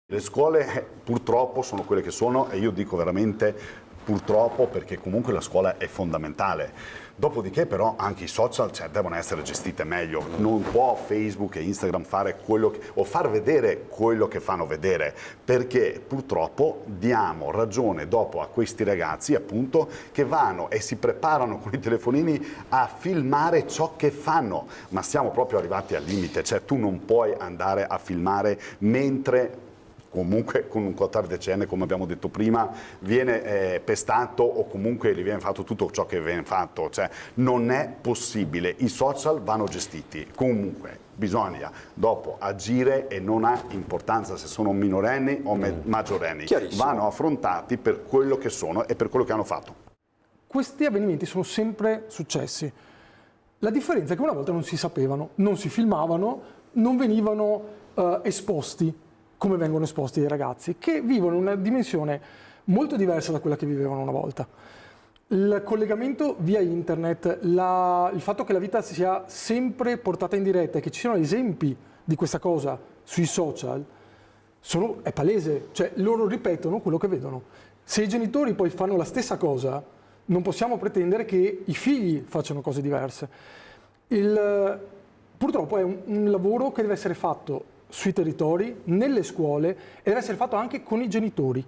Le scuole purtroppo sono quelle che sono e io dico veramente purtroppo perché comunque la scuola è fondamentale. Dopodiché però anche i social devono essere gestite meglio. Non può Facebook e Instagram fare quello o far vedere quello che fanno vedere, perché purtroppo diamo ragione dopo a questi ragazzi appunto che vanno e si preparano con i telefonini a filmare ciò che fanno, ma siamo proprio arrivati al limite, cioè tu non puoi andare a filmare mentre comunque con un quattordicenne, come abbiamo detto prima, viene pestato o comunque gli viene fatto tutto ciò che viene fatto, cioè non è possibile, i social vanno gestiti, comunque bisogna dopo agire e non ha importanza se sono minorenni o maggiorenni, vanno affrontati per quello che sono e per quello che hanno fatto. Questi avvenimenti sono sempre successi, la differenza è che una volta non si sapevano, non si filmavano, non venivano esposti come vengono esposti i ragazzi, che vivono una dimensione molto diversa da quella che vivevano una volta. Il collegamento via internet, il fatto che la vita sia sempre portata in diretta e che ci siano esempi di questa cosa sui social, è palese, cioè loro ripetono quello che vedono. Se i genitori poi fanno la stessa cosa, non possiamo pretendere che i figli facciano cose diverse. Purtroppo è un lavoro che deve essere fatto sui territori, nelle scuole e deve essere fatto anche con i genitori.